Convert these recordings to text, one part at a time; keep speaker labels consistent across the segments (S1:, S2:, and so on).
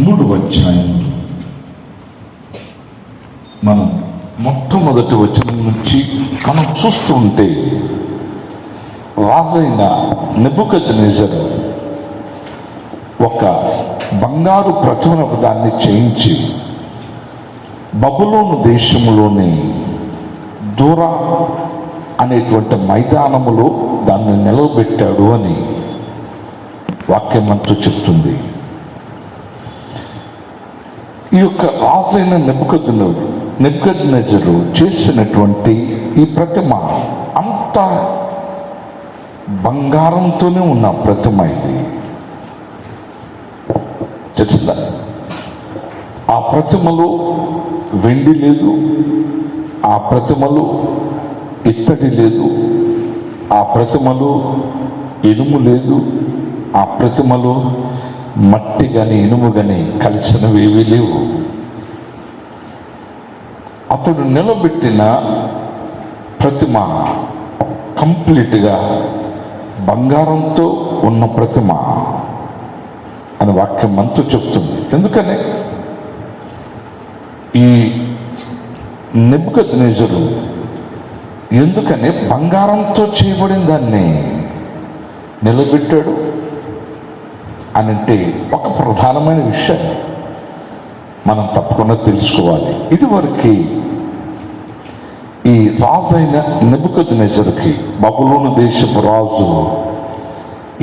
S1: 3వ అధ్యాయం మనం మొట్టమొదటి వచనం నుంచి మనం చూస్తూ ఉంటే రాజైన నెబుకద్నెజరు ఒక బంగారు ప్రతిమను దాన్ని చేయించి బబులోను దేశంలోని దూర అనేటువంటి మైదానములో దాన్ని నిలవబెట్టాడు అని వాక్యమంతా చెప్తుంది. ఈ యొక్క రాజైన నెబుకద్నెజరు చేసినటువంటి ఈ ప్రతిమ అంత బంగారంతోనే ఉన్న ప్రతిమ ఇది. తెలిసిందా? ఆ ప్రతిమలో వెండి లేదు, ఆ ప్రతిమలో ఇత్తడి లేదు, ఆ ప్రతిమలో ఇనుము లేదు, ఆ ప్రతిమలో మట్టి కానీ ఇనుము కానీ కలిసినవి ఏవీ లేవు. అతడు నిలబెట్టిన ప్రతిమ కంప్లీట్గా బంగారంతో ఉన్న ప్రతిమ అని వాక్యం అంతా చెప్తుంది. ఎందుకని ఈ నెబుకద్నెజరు ఎందుకని బంగారంతో చేయబడిన దాన్ని నిలబెట్టాడు అని అంటే ఒక ప్రధానమైన విషయం మనం తప్పకుండా తెలుసుకోవాలి. ఇదివరకు ఈ రాజైన నెబుకద్నెజరుకి, బబులోను దేశపు రాజు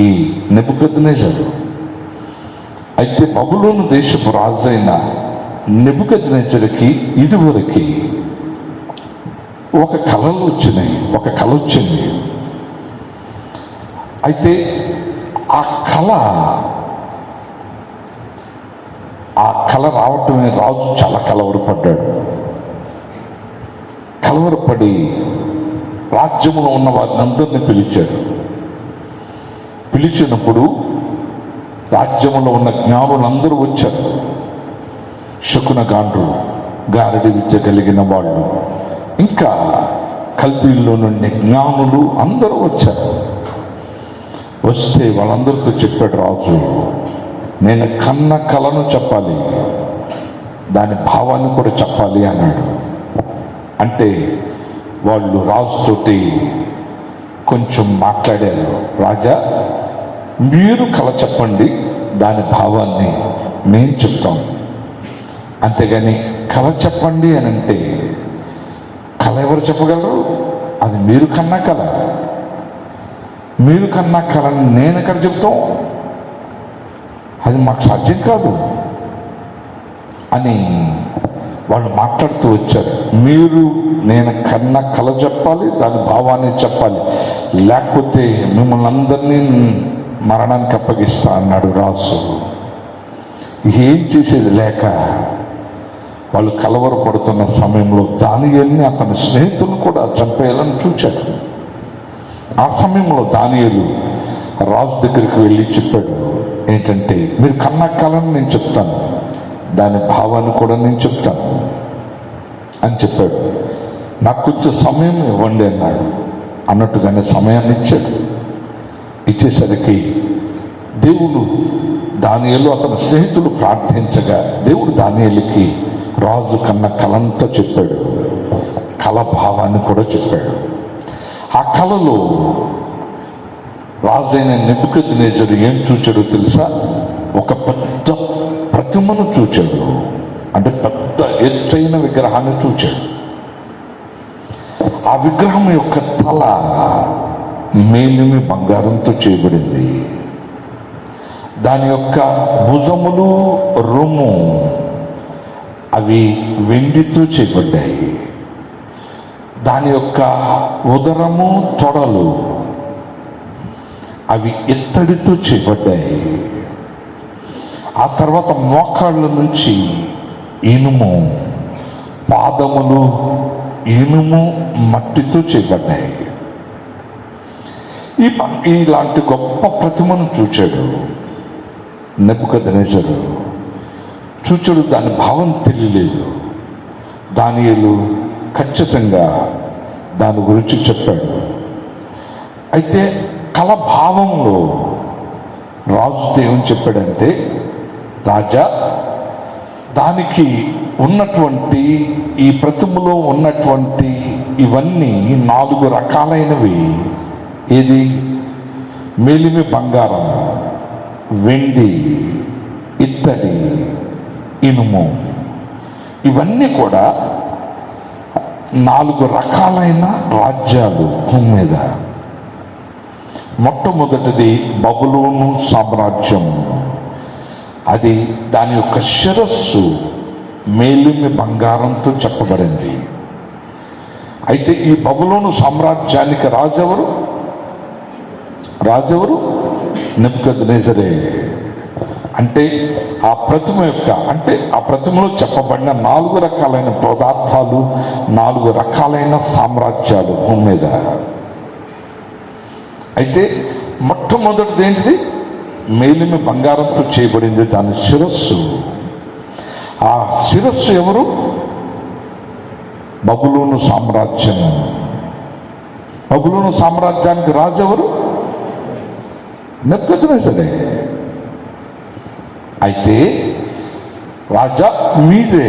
S1: ఈ నెబుకద్నెజరు, అయితే బబులోను దేశపు రాజైన నెబుకద్నెజరుకి ఇదివరకు ఒక కళ వచ్చింది. అయితే ఆ కళ రావటమే రాజు చాలా కలవరపడి రాజ్యంలో ఉన్న వారిని అందరినీ పిలిచినప్పుడు రాజ్యంలో ఉన్న జ్ఞానులందరూ వచ్చారు. శకునగాండ్రు, గారడి విద్య కలిగిన వాళ్ళు, ఇంకా కల్దీల్లో నుండి జ్ఞానులు అందరూ వచ్చారు. వస్తే వాళ్ళందరితో చెప్పాడు రాజు, నేను కన్న కలను చెప్పాలి, దాని భావాన్ని కూడా చెప్పాలి అన్నాడు. అంటే వాళ్ళు రాజుతోటి కొంచెం మాట్లాడారు. రాజా, మీరు కళ చెప్పండి, దాని భావాన్ని మేము చెప్తాం. అంతేగాని కళ చెప్పండి అని అంటే కళ ఎవరు చెప్పగలరు? అది మీరు కన్నా కళ. మీరు కన్నా కళని నేను ఎక్కడ చెప్తాం? అది మాకు సాధ్యం కాదు అని వాళ్ళు మాట్లాడుతూ వచ్చారు. నేను కన్నా కళ చెప్పాలి, దాని భావాన్ని చెప్పాలి, లేకపోతే మిమ్మల్ని అందరినీ మరణానికి అప్పగిస్తా అన్నాడు రాజు. ఏం చేసేది లేక వాళ్ళు కలవరపడుతున్న సమయంలో దానియేలుని అతని స్నేహితులను కూడా చంపేయాలని చూచాడు. ఆ సమయంలో దానియేలు రాజు దగ్గరికి వెళ్ళి చెప్పాడు, ఏంటంటే మీరు కన్న కళను నేను చెప్తాను, దాని భావాన్ని కూడా నేను చెప్తాను అని చెప్పాడు. నాకు కొంచెం సమయం ఇవ్వండి అన్నాడు. అన్నట్టుగానే సమయాన్ని ఇచ్చేసరికి దేవుడు దానియేలు అతని స్నేహితులు ప్రార్థించగా దేవుడు దానియేలుకి రాజు కన్న కళంతా చెప్పాడు, కళ భావాన్ని కూడా చెప్పాడు. ఆ కళలో రాజైన నెబుకద్నెజరు ఏం చూచాడో తెలుసా? ఒక పెద్ద ప్రతిమను చూచాడు. అంటే పెద్ద ఎత్తైన విగ్రహాన్ని చూచాడు. ఆ విగ్రహం యొక్క తల మేలిమి బంగారంతో చేయబడింది. దాని యొక్క భుజములు, రొమ్ము అవి వెండితో చేయబడ్డాయి. దాని యొక్క ఉదరము, తొడలు అవి ఇత్తడితో చేయబడ్డాయి. ఆ తర్వాత మోకాళ్ళ నుంచి ఇనుము, పాదములు ఇనుము, మట్టితో చేయబడ్డాయి. ఇలాంటి గొప్ప ప్రతిమను చూచాడు నెబుకద్నెజరు. చూచాడు, దాని భావం తెలియలేదు. దానియేలు ఖచ్చితంగా దాని గురించి చెప్పాడు. అయితే కళ భావంలో రాజుతో ఏమని చెప్పాడంటే, రాజా దానికి ఉన్నటువంటి ఈ ప్రతిమలో ఉన్నటువంటి ఇవన్నీ 4 రకాలైనవి. ఏది? మేలిమి బంగారం, వెండి, ఇత్తడి, ఇనుము. ఇవన్నీ కూడా 4 రకాలైన రాజ్యాలు భూమి మీద. మొట్టమొదటిది బబులోను సామ్రాజ్యం. అది దాని యొక్క శిరస్సు మేలిమి బంగారంతో చెప్పబడింది. అయితే ఈ బబులోను సామ్రాజ్యానికి రాజెవరు? నెబుకద్నెజరే. అంటే ఆ ప్రతిమ యొక్క, అంటే ఆ ప్రతిమలో చెప్పబడిన 4 రకాలైన పదార్థాలు, 4 రకాలైన సామ్రాజ్యాలు భూమి మీద. అయితే మొట్టమొదటిది ఏంటిది? మేలిమి బంగారంతో చేయబడింది దాని శిరస్సు. ఆ శిరస్సు ఎవరు? బబులోను సామ్రాజ్యం. బబులోను సామ్రాజ్యానికి రాజు ఎవరు? నెబుకద్నెజరే. అయితే రాజా మీదే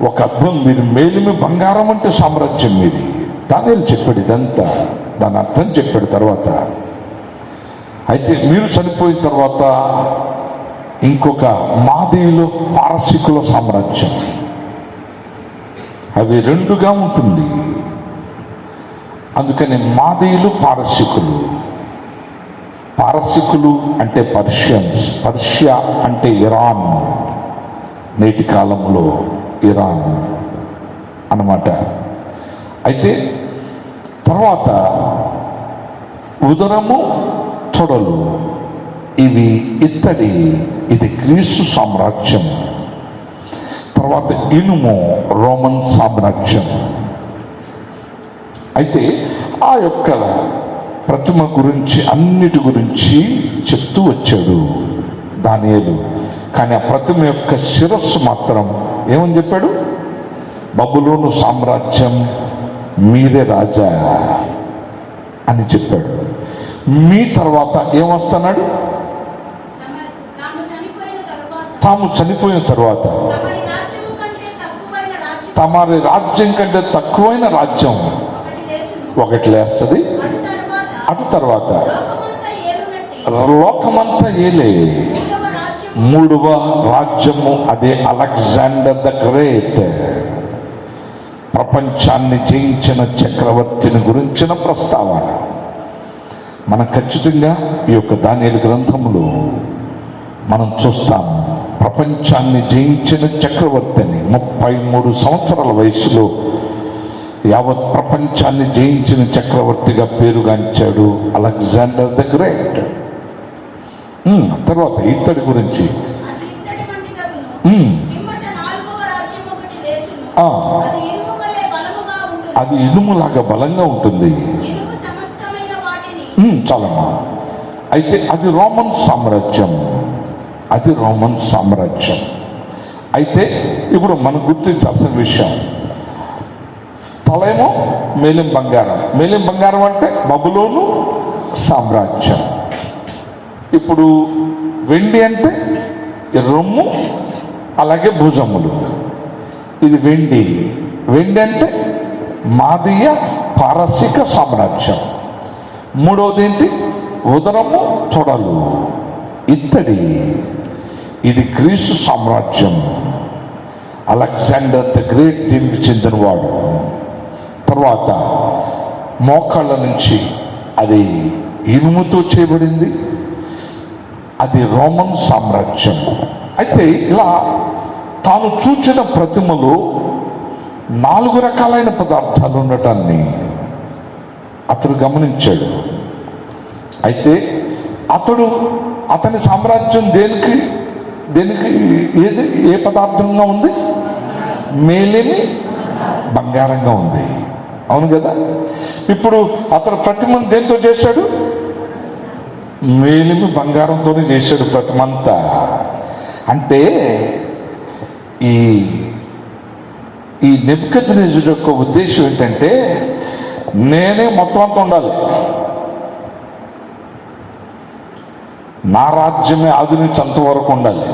S1: ఒక అర్థం, మీరు మేలిమి బంగారం అంటే సామ్రాజ్యం మీది. దానియేలు చెప్పాడు ఇదంతా, దాని అర్థం చెప్పాడు తర్వాత. అయితే మీరు చనిపోయిన తర్వాత ఇంకొక మాదీయులు, పారసీకుల సామ్రాజ్యం, అవి 2గా ఉంటుంది. అందుకని మాదీయులు, పారసీకులు. పారసీకులు అంటే పర్షియన్స్, పర్షియా అంటే ఇరాన్, నేటి కాలంలో ఇరాన్ అన్నమాట. అయితే తర్వాత ఉదరము, తొడలు, ఇవి ఇత్తడి, ఇది గ్రీసు సామ్రాజ్యం. తర్వాత ఇనుము, రోమన్ సామ్రాజ్యం. అయితే ఆ యొక్క ప్రతిమ గురించి, అన్నిటి గురించి చెప్తూ వచ్చాడు దానియేలు. కానీ ఆ ప్రతిమ యొక్క శిరస్సు మాత్రం ఏమని చెప్పాడు? బబులోను సామ్రాజ్యం మీరే రాజా అని చెప్పాడు. మీ తర్వాత ఏమొస్తున్నాడు? తాము చనిపోయిన తర్వాత తమరి రాజ్యం కంటే తక్కువైన రాజ్యం ఒకటి లేస్తుంది. అటు తర్వాత లోకమంతా ఏలే 3వ రాజ్యము, అదే అలెగ్జాండర్ ద గ్రేట్, ప్రపంచాన్ని జయించిన చక్రవర్తిని గురించిన ప్రస్తావన. మనం ఖచ్చితంగా ఈ యొక్క దానియేలు గ్రంథంలో మనం చూస్తాం. ప్రపంచాన్ని జయించిన చక్రవర్తిని 33 సంవత్సరాల వయసులో యావత్ ప్రపంచాన్ని జయించిన చక్రవర్తిగా పేరుగాంచాడు అలెగ్జాండర్ ద గ్రేట్. తర్వాత ఇత్తడి గురించి, అది ఇనుములాగా బలంగా ఉంటుంది. చాలమ్మా. అయితే అది రోమన్ సామ్రాజ్యం, అయితే ఇప్పుడు మనం గుర్తించాల్సిన విషయం, తలేమో మేలిం బంగారం అంటే బబులోను సామ్రాజ్యం. ఇప్పుడు వెండి అంటే రొమ్ము, అలాగే భుజములు. ఇది వెండి అంటే మాదీయ పారసీక సామ్రాజ్యం. 3వది ఏంటి? ఉదరము, తొడలు, ఇత్తడి, ఇది గ్రీసు సామ్రాజ్యం. అలెగ్జాండర్ ద గ్రేట్ దీనికి చెందినవాడు. తర్వాత మోకాళ్ళ నుంచి అది ఇనుముతో చేయబడింది, అది రోమన్ సామ్రాజ్యం. అయితే ఇలా తాను చూచిన ప్రతిమలో 4 రకాలైన పదార్థాలు ఉండటాన్ని అతడు గమనించాడు. అయితే అతని సామ్రాజ్యం దేనికి ఏ పదార్థంగా ఉంది? మేలిమి బంగారంగా ఉంది. అవును కదా? ఇప్పుడు అతను ప్రతిమను దేంతో చేశాడు? మేలిమి బంగారంతోనే చేశాడు ప్రతిమంతా. అంటే ఈ నెబుకద్నెజరు యొక్క ఉద్దేశం ఏంటంటే, నేనే మొత్తం అంతా ఉండాలి, నా రాజ్యమే ఆది నుంచి అంతవరకు ఉండాలి.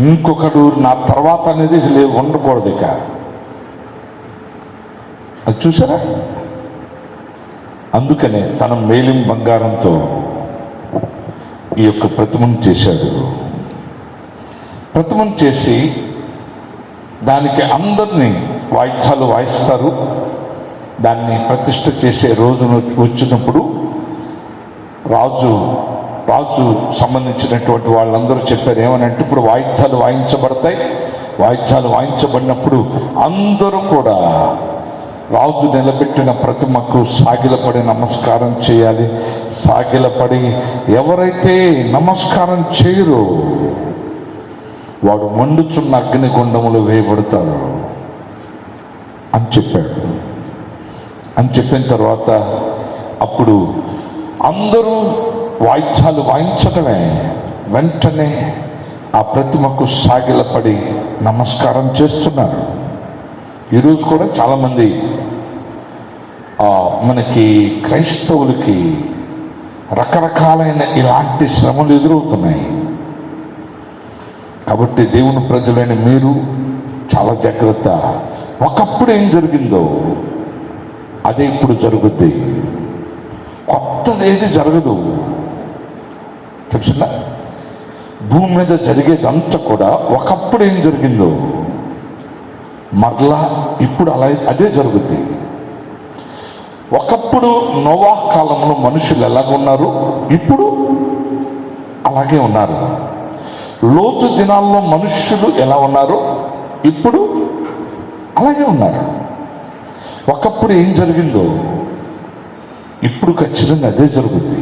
S1: ఇంకొకడు నా తర్వాత అనేది ఉండకూడదు. ఇక అది చూసారా? అందుకనే తన మేలిం బంగారంతో ఈ యొక్క ప్రతిమను చేశాడు. ప్రతిమను చేసి దానికి అందరినీ వాయిద్యాలు వాయిస్తారు. దాన్ని ప్రతిష్ఠ చేసే రోజును వచ్చినప్పుడు రాజు సంబంధించినటువంటి వాళ్ళందరూ చెప్పారు ఏమనంటే, ఇప్పుడు వాయిద్యాలు వాయించబడతాయి. వాయిద్యాలు వాయించబడినప్పుడు అందరూ కూడా రాజు నిలబెట్టిన ప్రతిమకు సాగిలపడి నమస్కారం చేయాలి. సాగిలపడి ఎవరైతే నమస్కారం చేయరో వాడు మండుచున్న అగ్నిగుండములు వేయబడతాడు అని చెప్పాడు. అని చెప్పిన తర్వాత అప్పుడు అందరూ వాయిద్యాలు వాయించడమే వెంటనే ఆ ప్రతిమకు సాగిలపడి నమస్కారం చేస్తున్నారు. ఈరోజు కూడా చాలామంది మనకి క్రైస్తవులకి రకరకాలైన ఇలాంటి శ్రమలు ఎదురవుతున్నాయి. కాబట్టి దేవుని ప్రజలైన మీరు చాలా జాగ్రత్త. ఒకప్పుడు ఏం జరిగిందో అదే ఇప్పుడు జరుగుద్ది. కొత్తది ఏది జరగదు, తెలిసిందా? భూమి మీద జరిగేదంతా కూడా ఒకప్పుడు ఏం జరిగిందో మరలా ఇప్పుడు అదే జరుగుద్ది. ఒకప్పుడు నోవాహు కాలంలో మనుషులు ఎలాగున్నారు, ఇప్పుడు అలాగే ఉన్నారు. లోతు దినాల్లో మనుష్యులు ఎలా ఉన్నారు, ఇప్పుడు అలాగే ఉన్నారు. ఒకప్పుడు ఏం జరిగిందో ఇప్పుడు ఖచ్చితంగా అదే జరుగుద్ది.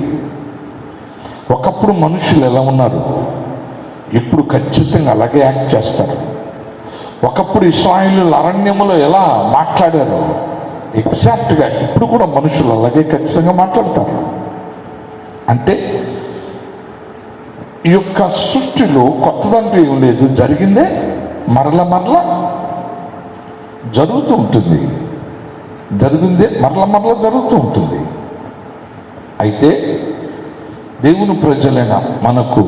S1: ఒకప్పుడు మనుషులు ఎలా ఉన్నారు, ఇప్పుడు ఖచ్చితంగా అలాగే యాక్ట్ చేస్తారు. ఒకప్పుడు ఇశ్రాయేలు అరణ్యములో ఎలా మాట్లాడారో ఎగ్జాక్ట్గా ఇప్పుడు కూడా మనుషులు అలాగే ఖచ్చితంగా మాట్లాడతారు. అంటే ఈ యొక్క సృష్టిలో కొత్తదంటూ ఏం లేదు, జరిగిందే మరల జరుగుతూ ఉంటుంది. జరిగిందే మరల జరుగుతూ ఉంటుంది. అయితే దేవుని ప్రజలైన మనకు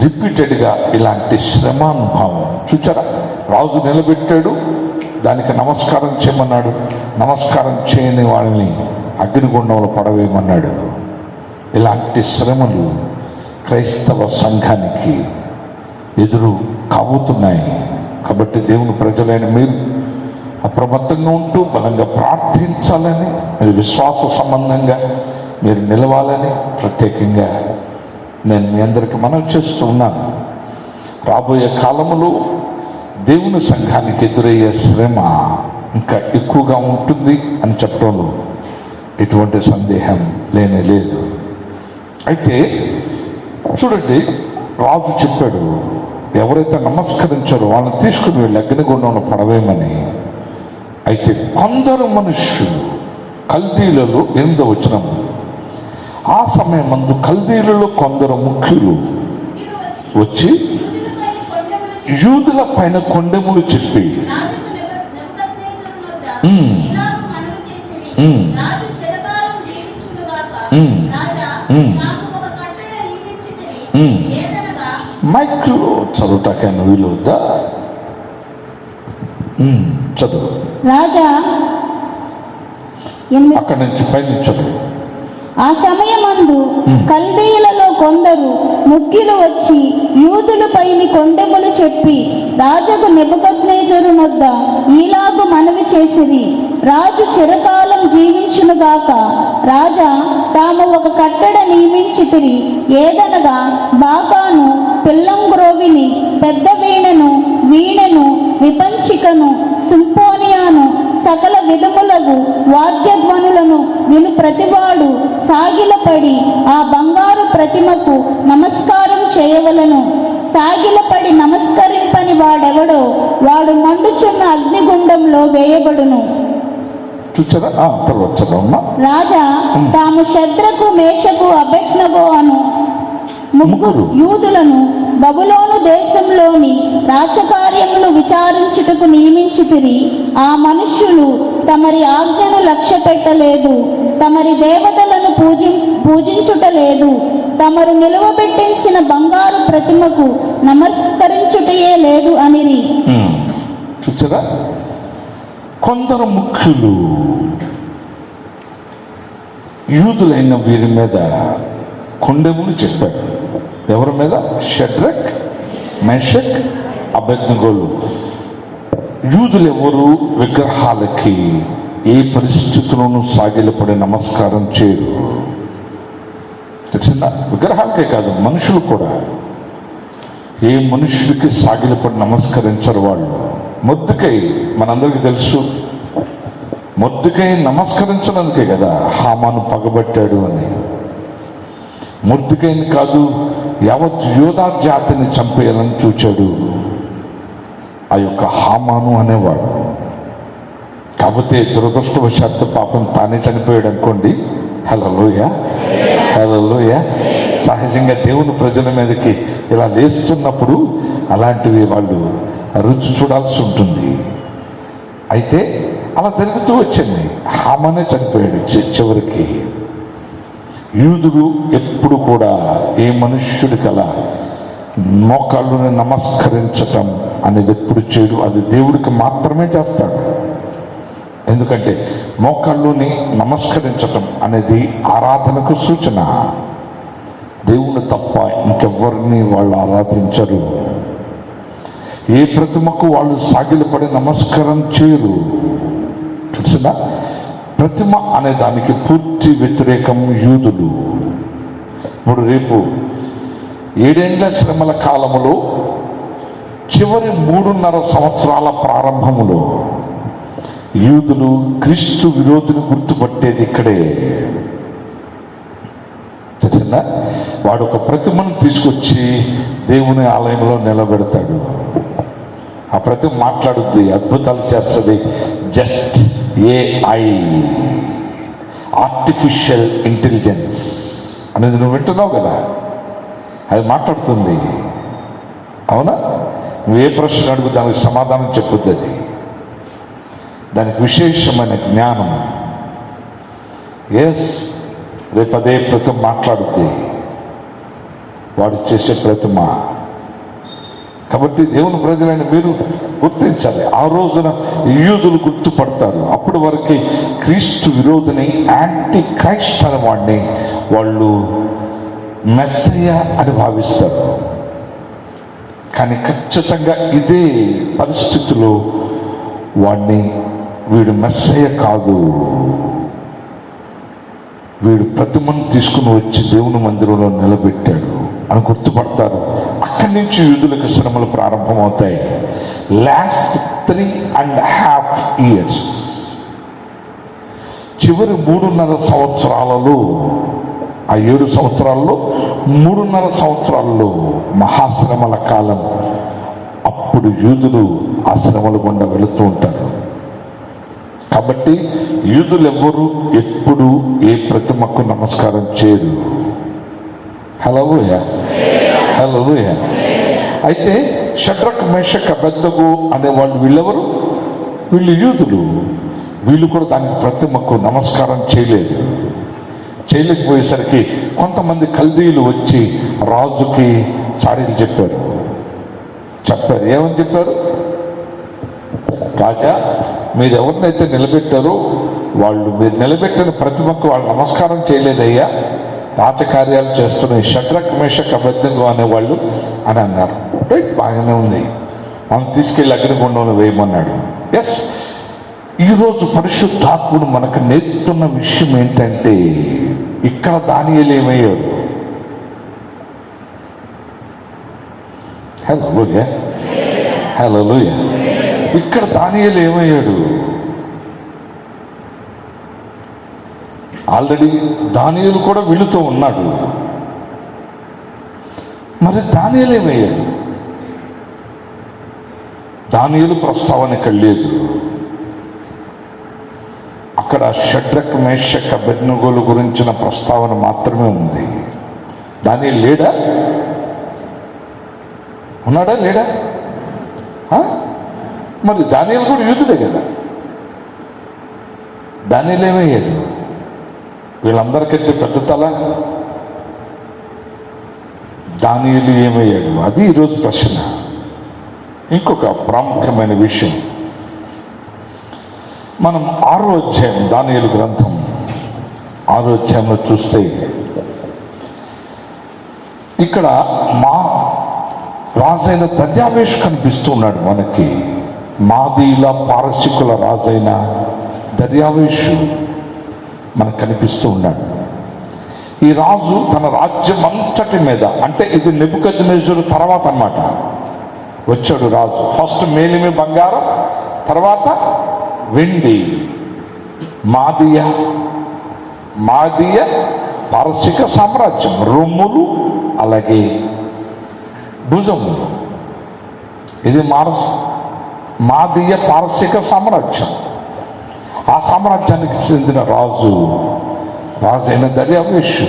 S1: రిపీటెడ్గా ఇలాంటి శ్రమానుభవం చూచారా? రాజు నిలబెట్టాడు, దానికి నమస్కారం చేయమన్నాడు. నమస్కారం చేయని వాళ్ళని అగ్నిగుండంలో పడవేయమన్నాడు. ఇలాంటి శ్రమలు క్రైస్తవ సంఘానికి ఎదురు కాబోతున్నాయి. కాబట్టి దేవుని ప్రజలైన మీరు అప్రమత్తంగా ఉంటూ బలంగా ప్రార్థించాలని, మీరు విశ్వాస సంబంధంగా మీరు నిలవాలని ప్రత్యేకంగా నేను మీ అందరికీ మనవి చేస్తూ ఉన్నాను. రాబోయే కాలంలో దేవుని సంఘానికి ఎదురయ్యే శ్రమ ఇంకా ఎక్కువగా ఉంటుంది అని చెప్పడంలో ఎటువంటి సందేహం లేనే లేదు. అయితే చూడండి, రాజు చెప్పాడు ఎవరైతే నమస్కరించారో వాళ్ళని తీసుకుని వెళ్ళి అగ్నిగుండంలో పడవేయమని. అయితే కొందరు మనుష్యులు కల్దీలలో 8వ వచనం, ఆ సమయం మందు కల్దీలలో కొందరు ముఖ్యులు వచ్చి యూదుల పైన కొండెములు చెప్పి మైక్లో చదువుతాకైనా వీలుద్దా? చదువు
S2: రాజా
S1: అక్కడి నుంచి పైన చదువు.
S2: ఆ సమయమందు కల్దీయులలో కొందరు ముఖ్యులు వచ్చి యూదులపైని కొండెములు చెప్పి రాజుకు నెబుకద్నెజరునొద్ద ఈలాగు మనవి చేసిరి, రాజు చిరకాలం జీవించునుగాక. రాజా తాము ఒక కట్టడ నియమించితిరి, ఏదనగా బాకాను, పిల్లంగ్రోవిని, పెద్ద వీణను, విపంచికను, సింపోనియాను, సకల విధములకు వాద్యధ్వనులను విను ప్రతివాడు సాగిలపడి ఆ బంగారు ప్రతిమకు నమస్కారం చేయవలను. సాగిలపడి నమస్కరింపని వాడెవడో వాడు మండుచున్న అగ్నిగుండంలో వేయబడును. రాజా తాము శద్రకు, మేషకు, అబేద్నెగో అను ముగ్గురు యూదులను బబులోను దేశంలోని రాజకార్యములు విచారించుటకు నియమించితిరి. ఆ మనుష్యులు తమరి ఆజ్ఞను లక్ష్య పెట్టలేదు, తమరి దేవతలను పూజించుటలేదు, తమరు నిలువబెట్టించిన బంగారు ప్రతిమకు నమస్కరించుటయే లేదు అనిరి.
S1: చూసారా, కొందరు ముఖ్యులు యూదులైన వీరి మీద కొండెములు చెప్పారు. ఎవరి మీద? షడ్రక్, మెషక్, అబేద్నెగోలు. యూదులు ఎవరు విగ్రహాలకి ఏ పరిస్థితుల్లోనూ సాగిలపడి నమస్కారం చేయరు. తెలిసిందా? విగ్రహాలకే కాదు, మనుషులు కూడా ఏ మనుషుడికి సాగిలపడి నమస్కరించరు వాళ్ళు. మొర్దెకై మనందరికీ తెలుసు, మొర్దెకై నమస్కరించడానికే కదా హామాను పగబట్టాడు అని. మొర్దెకైని కాదు, యావత్ యోధా జాతిని చంపేయాలని చూచాడు ఆ యొక్క హామాను అనేవాడు. కాకపోతే దురదృష్టవశాత్తు పాపం తానే చనిపోయాడు అనుకోండి. హల్లెలూయా, హల్లెలూయా. సహజంగా దేవుని ప్రజల మీదకి ఇలా లేస్తున్నప్పుడు అలాంటివి వాళ్ళు రుచి చూడాల్సి ఉంటుంది. అయితే అలా జరుగుతూ వచ్చింది. హామానే చనిపోయాడు చివరికి. యూదులు ఎప్పుడు కూడా ఏ మనుష్యుడికి అలా మోకాళ్ళుని నమస్కరించటం అనేది ఎప్పుడు చేయడు. అది దేవుడికి మాత్రమే చేస్తాడు. ఎందుకంటే మోకాళ్ళుని నమస్కరించటం అనేది ఆరాధనకు సూచన. దేవుని తప్ప ఇంకెవ్వరిని వాళ్ళు ఆరాధించరు. ఏ ప్రతిమకు వాళ్ళు సాగిలపడి నమస్కారం చేయరు. తెలిసిందా? ప్రతిమ అనే దానికి పూర్తి వ్యతిరేకం యూదులు. ఇప్పుడు రేపు 7 ఏళ్ల శ్రమల కాలములో చివరి 3.5 సంవత్సరాల ప్రారంభములో యూదులు క్రీస్తు విరోధిని గుర్తుపట్టేది ఇక్కడే. తెలిసిందా? వాడు ఒక ప్రతిమను తీసుకొచ్చి దేవుని ఆలయంలో నిలబెడతాడు. ఆ ప్రతిమ మాట్లాడుద్ది, అద్భుతాలు చేస్తుంది. జస్ట్ AI, ఆర్టిఫిషియల్ ఇంటెలిజెన్స్ అనేది నువ్వు వింటున్నావు కదా, అది మాట్లాడుతుంది. అవునా? నువ్వు ఏ ప్రశ్న అడుగు దానికి సమాధానం చెప్పుద్ది. అది దానికి విశేషమైన జ్ఞానం. ఎస్, రేపు అదే ప్రతిమ మాట్లాడుద్ది, వాడు చేసే ప్రతిమ. కాబట్టి దేవుని ప్రజలైన మీరు గుర్తించాలి. ఆ రోజున యూదులు గుర్తుపడతారు. అప్పటి వరకు క్రీస్తు విరోధిని, యాంటీ క్రైస్ట్ అనే వాడిని వాళ్ళు మెస్సయ్య అని భావిస్తారు. కానీ ఖచ్చితంగా ఇదే పరిస్థితిలో వాడిని వీడు మెస్సయ్య కాదు, వీడు ప్రతిమను తీసుకుని వచ్చి దేవుని మందిరంలో నిలబెట్టాడు అని గుర్తుపడతారు. అక్కడి నుంచి యూదులకు శ్రమలు ప్రారంభమవుతాయి. లాస్ట్ 3.5 years, చివరి 3.5 సంవత్సరాలలో, ఆ 7 సంవత్సరాల్లో 3.5 సంవత్సరాల్లో మహాశ్రమల కాలం. అప్పుడు యూదులు ఆ శ్రమల గుండా వెళుతూ ఉంటారు. కాబట్టి యూదులు ఎవ్వరూ ఎప్పుడు ఏ ప్రతిమకు నమస్కారం చేయరు. హల్లెలూయా, హల్లెలూయా. అయితే షడ్రక్, మేషక్, అబేద్నెగో అనేవాళ్ళు వీళ్ళెవరు? వీళ్ళు యూదులు. వీళ్ళు కూడా దానికి ప్రతిమకు నమస్కారం చేయలేకపోయేసరికి కొంతమంది కల్దీయులు వచ్చి రాజుకి చాడీలు చెప్పారు. ఏమని చెప్పారు? రాజా, మీరు ఎవరినైతే నిలబెట్టారో వాళ్ళు, మీరు నిలబెట్టిన ప్రతిమకు వాళ్ళు నమస్కారం చేయలేదయ్యా, రాజకార్యాలు చేస్తున్న షడ్రక్, మేషక్, అబేద్నెగో అనేవాళ్ళు అని అన్నారు. రైట్, బాగానే ఉంది. మనం తీసుకెళ్ళి అగ్నిగుండంలో వేయమన్నాడు. ఎస్, ఈరోజు పరిశుద్ధాత్ముడు మనకు నేర్పుతున్న విషయం ఏంటంటే, ఇక్కడ దానియేలు ఏమయ్యాడు? హల్లెలూయా, హల్లెలూయా. ఇక్కడ దానియేలు ఏమయ్యాడు? ఆల్రెడీ దానియేలు కూడా వీళ్ళతో ఉన్నాడు. మరి దానియేలు ఏమయ్యాడు? దానియేలు ప్రస్తావన ఇక్కడ లేదు. అక్కడ షడ్రక్, మేషక్, అబేద్నెగోల గురించిన ప్రస్తావన మాత్రమే ఉంది. దానియేలు లేడా? ఉన్నాడా లేడా? మరి దానియేలు కూడా యూదుడే కదా. దానియేలు ఏమయ్యాడు? వీళ్ళందరికంటే పెద్ద తల. దానియేలు ఏమయ్యాడు? అది ఈరోజు ప్రశ్న. ఇంకొక ప్రాముఖ్యమైన విషయం, మనం 6వ అధ్యాయం దానియేలు గ్రంథం 6వ అధ్యాయంలో చూస్తే ఇక్కడ మా రాజైన దర్యావేషు కనిపిస్తూ ఉన్నాడు మనకి. మాదీల పారసికుల రాజైన దర్యావేషు మనకు కనిపిస్తూ ఉన్నాడు. ఈ రాజు తన రాజ్యం అంతటి మీద, అంటే ఇది నెబుకద్నెజరు తర్వాత అన్నమాట వచ్చాడు రాజు. ఫస్ట్ మేలిమి బంగారం, తర్వాత వెండి. మాదీయ పారసిక సామ్రాజ్యం, రొమ్ములు అలాగే భుజములు. ఇది మాదీయ పారసిక సామ్రాజ్యం. ఆ సామ్రాజ్యానికి చెందిన రాజైన దర్యావేషు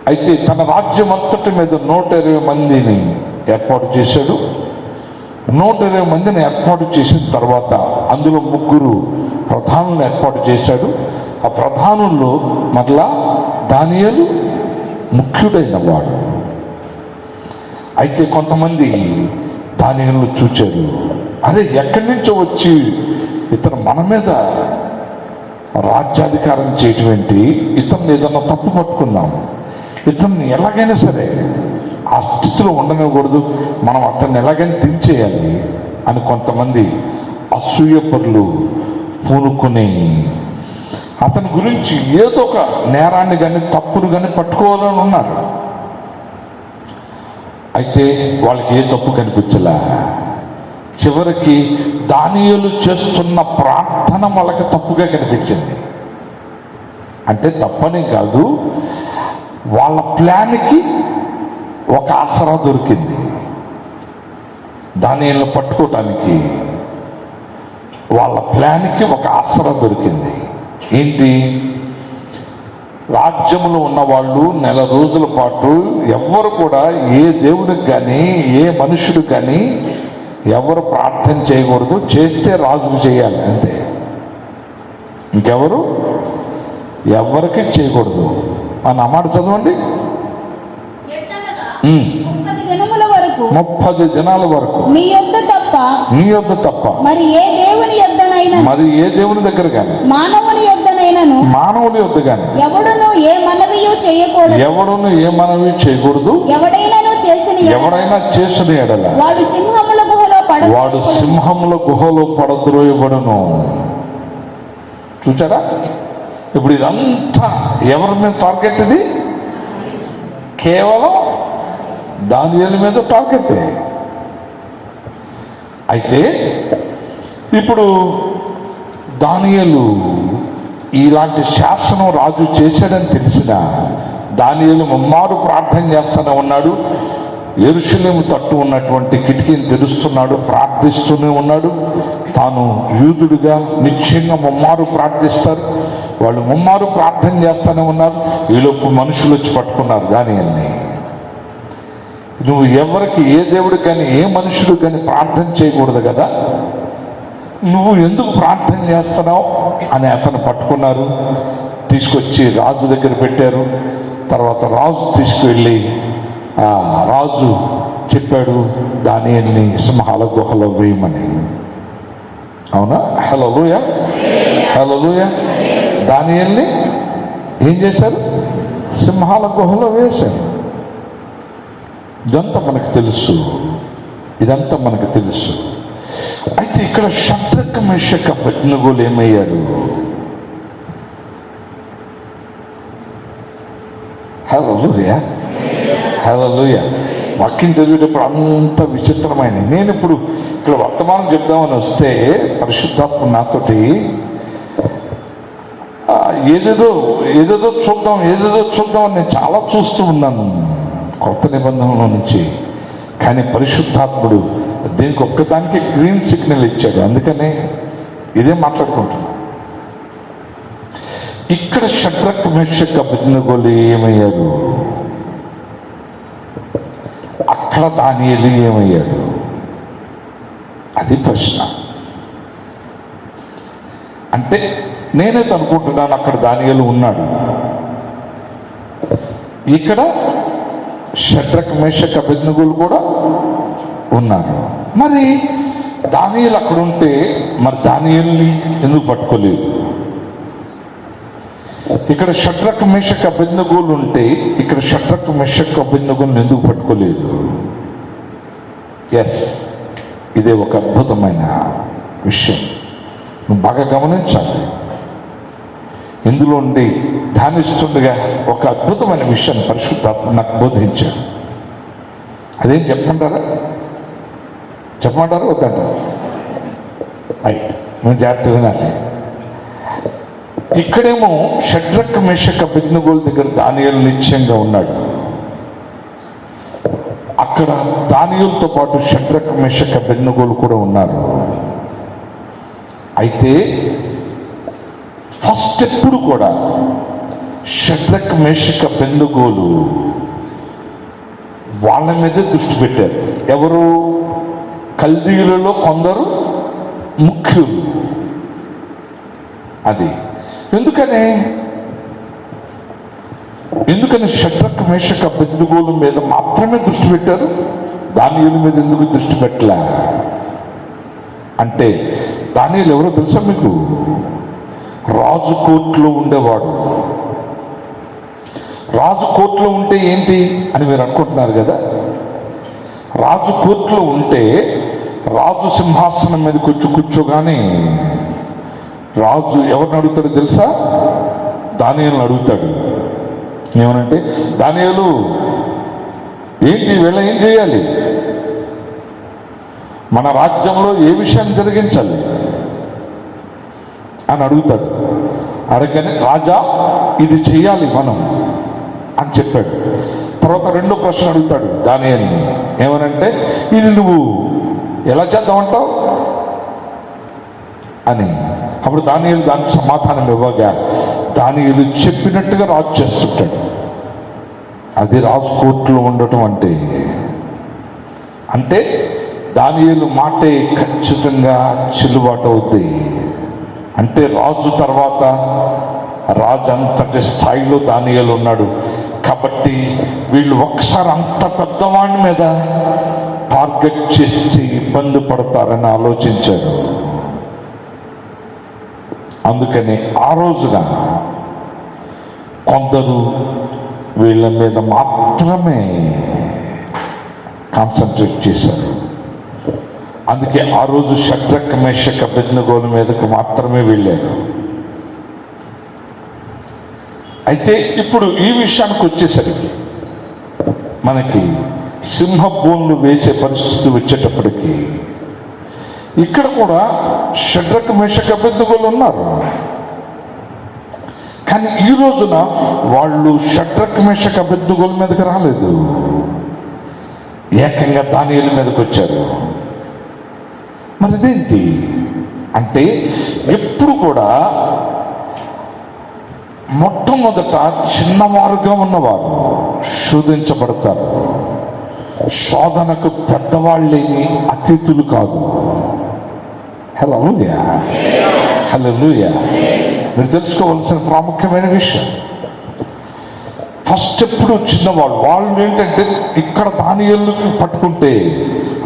S1: అయితే తన రాజ్యం అంతటి మీద 120 మందిని ఏర్పాటు చేశాడు. 120 మందిని ఏర్పాటు చేసిన తర్వాత అందులో 3 ప్రధానులను ఏర్పాటు చేశాడు. ఆ ప్రధానుల్లో మరలా దానియేలు ముఖ్యుడైన వాడు. అయితే కొంతమంది దానియేలును చూచారు, అరే ఎక్కడి నుంచో వచ్చి ఇతను మన మీద రాజ్యాధికారం చేయటం ఏంటి, ఇతన్ని ఏదన్నా తప్పు పట్టుకున్నాం, ఇతన్ని ఎలాగైనా సరే ఆ స్థితిలో ఉండనివ్వకూడదు, మనం అతన్ని ఎలాగైనా దించేయాలి అని కొంతమంది అసూయపరులు పూనుకుని అతని గురించి ఏదో ఒక నేరాన్ని కానీ తప్పును కానీ పట్టుకోవాలని ఉన్నారు. అయితే వాళ్ళకి ఏ తప్పు కనిపించలే. చివరికి దానియేలు చేస్తున్న ప్రార్థన వాళ్ళకి తప్పుగా కనిపించింది. అంటే తప్పని కాదు, వాళ్ళ ప్లాన్కి ఒక ఆసరా దొరికింది. దానియేలును పట్టుకోవటానికి వాళ్ళ ప్లాన్కి ఒక ఆసరా దొరికింది. ఏంటి? రాజ్యంలో ఉన్నవాళ్ళు 4 రోజుల పాటు ఎవ్వరు కూడా ఏ దేవుడికి కానీ ఏ మనుషుడికి కానీ ఎవరు ప్రార్థన చేయకూడదు, చేస్తే రాజుకు చేయాలి అంతే, ఎవరికి చేయకూడదు అని అన్నమాట. చదవండి. 30 దినాల వరకు
S2: నీ యొద్ద తప్ప మరి ఏ దేవుని దగ్గర కానీ మానవుని యొద్ద కానీ ఎవడును ఏ మనవి చేయకూడదు. ఎవడైనా చేసిన ఎడల వాడు సింహముల గుహలో పడద్రోయబడును. చూచారా? ఇప్పుడు ఇదంతా ఎవరి మీద టార్గెట్? ఇది కేవలం దానియేలు మీద టార్గెట్. అయితే ఇప్పుడు దానియేలు ఇలాంటి శాసనం రాజు చేశాడని తెలిసిన దానియేలు ముమ్మారు ప్రార్థన చేస్తూనే ఉన్నాడు. యెరూషలేము తట్టు ఉన్నటువంటి కిటికీని తెరుస్తున్నాడు, ప్రార్థిస్తూనే ఉన్నాడు. తాను యూదుడుగా నిశ్చయంగా ముమ్మారు ప్రార్థిస్తారు. వాళ్ళు ముమ్మారు ప్రార్థన చేస్తూనే ఉన్నారు. ఈలోపు మనుషులు వచ్చి పట్టుకున్నారు దానియేలుని. నువ్వు ఎవరికి, ఏ దేవుడు కానీ ఏ మనుషుడు కానీ ప్రార్థన చేయకూడదు కదా, నువ్వు ఎందుకు ప్రార్థన చేస్తున్నావు అని అతను పట్టుకున్నారు. తీసుకొచ్చి రాజు దగ్గర పెట్టారు. తర్వాత రాజు తీసుకువెళ్ళి రాజు చెప్పాడు దానియేలుని సింహాల గుహలో వేయమని. అవునా? హల్లెలూయా. దానియేలుని ఏం చేశారు? సింహాల గుహలో వేశారు. ఇదంతా మనకు తెలుసు. అయితే ఇక్కడ షద్రక్ మేషక్ అబేద్నెగోలు ఏమయ్యారు? హల్లెలూయా. వాక్యం చదివేటప్పుడు అంత విచిత్రమైన, నేను ఇప్పుడు ఇక్కడ వర్తమానం చెప్దామని వస్తే పరిశుద్ధాత్మ నాతోటి ఏదేదో చూద్దాం అని నేను చాలా చూస్తూ ఉన్నాను కొత్త నిబంధనలో నుంచి. కానీ పరిశుద్ధాత్ముడు దీనికి ఒక్కదానికి గ్రీన్ సిగ్నల్ ఇచ్చాడు. అందుకనే ఇదే మాట్లాడుకుంటున్నాను. ఇక్కడ షద్రక్ మేషక్ అబేద్నెగోలు ఏమయ్యారు? అక్కడ దానియేలు ఏమయ్యాడు? అది ప్రశ్న. అంటే నేనైతే అనుకుంటున్నాను అక్కడ దానియేలు ఉన్నాడు, ఇక్కడ
S1: షడ్రక్ మేషక్ అబేద్నెగోలు కూడా ఉన్నారు. మరి దానియేలు అక్కడ ఉంటే మరి దానియేలుని ఎందుకు పట్టుకోలేదు? ఇక్కడ షడ్రక్ మేషక్ అబేద్నెగోలు ఉంటే ఇక్కడ షడ్రక్ మేషక్ అబేద్నెగోలను ఎందుకు పట్టుకోలేదు? ఎస్, ఇదే ఒక అద్భుతమైన విషయం. నువ్వు బాగా గమనించాలి. ఇందులో ఉండి ధ్యానిస్తుండగా ఒక అద్భుతమైన విషయాన్ని పరిశుద్ధాత్మ నాకు బోధించాడు. అదేం చెప్పమంటారా? చెప్పమంటారా వద్దంటారా? రైట్, నువ్వు జాగ్రత్త వినాలి. ఇక్కడేమో షడ్రక్ మేషక్ అబేద్నెగోల దగ్గర దానియేలు నిశ్చయంగా ఉన్నాడు. అక్కడ దానియేలుతో పాటు షడ్రక్ మేషక్ అబేద్నెగోలు కూడా ఉన్నారు. అయితే ఫస్ట్ ఎప్పుడు కూడా షడ్రక్ మేషక్ అబేద్నెగోలు వాళ్ళ మీదే దృష్టి పెట్టారు. ఎవరు? కల్దీయులలో కొందరు ముఖ్యులు. అది ఎందుకని షడ్రక్ మేషక్ అబేద్నెగోల మీద మాత్రమే దృష్టి పెట్టారు, దానియేలు మీద ఎందుకు దృష్టి పెట్టలే? అంటే దానియేలు ఎవరో తెలుసా మీకు? రాజు కోర్టులో ఉండేవాడు. రాజు కోర్టులో ఉంటే ఏంటి అని మీరు అనుకుంటున్నారు కదా. రాజు కోర్టులో ఉంటే రాజు సింహాసనం మీద కూర్చోగానే రాజు ఎవరిని అడుగుతాడు తెలుసా? దానియేలుని అడుగుతాడు. ఏమనంటే, దానియేలు ఏంటి వీళ్ళ ఏం చేయాలి, మన రాజ్యంలో ఏ విషయాన్ని జరిగించాలి అని అడుగుతాడు. అడగని రాజా ఇది చెయ్యాలి మనం అని చెప్పాడు. తర్వాత రెండో ప్రశ్న అడుగుతాడు దానియేలుని. ఏమనంటే, ఇది నువ్వు ఎలా చేద్దామంటావు అని. అప్పుడు దానియేలు దానికి సమాధానం ఇవ్వగా దానియేలు చెప్పినట్టుగా రాజు చేస్తుంటాడు. అది రాజు కోర్టులో ఉండటం అంటే దానియేలు మాటే ఖచ్చితంగా చెల్లుబాటు అవుద్ది. అంటే రాజు తర్వాత రాజు అంతటి స్థాయిలో దానియేలు ఉన్నాడు కాబట్టి వీళ్ళు ఒకసారి అంత పెద్దవాడి మీద టార్గెట్ చేసి ఇబ్బంది పడతారని ఆలోచించారు. అందుకని ఆ రోజున కొందరు వీళ్ళ మీద మాత్రమే కాన్సన్ట్రేట్ చేశారు. అందుకే ఆ రోజు షడ్రక్ మేషక్ అబేద్నెగోల మీదకు మాత్రమే వెళ్ళారు. అయితే ఇప్పుడు ఈ విషయానికి వచ్చేసరికి మనకి సింహబోన్లు వేసే పరిస్థితి వచ్చేటప్పటికి ఇక్కడ కూడా షడ్రక్ మేషక్ అబేద్నెగోలు ఉన్నారు. కానీ ఈ రోజున వాళ్ళు షడ్రక్ మేషక్ అబేద్నెగోల మీదకి రాలేదు, ఏకంగా దానియేలు మీదకి వచ్చారు. మరి ఇదేంటి అంటే, ఎప్పుడు కూడా మొట్టమొదట చిన్నవారుగా ఉన్నవారు శోధించబడతారు. శోధనకు పెద్దవాళ్ళేమి అతిథులు కాదు. హల్లెలూయా, హల్లెలూయా. మీరు తెలుసుకోవాల్సిన ప్రాముఖ్యమైన విషయం, ఫస్ట్ ఎప్పుడు చిన్నవాళ్ళు ఏంటంటే, ఇక్కడ దానియేలుకి పట్టుకుంటే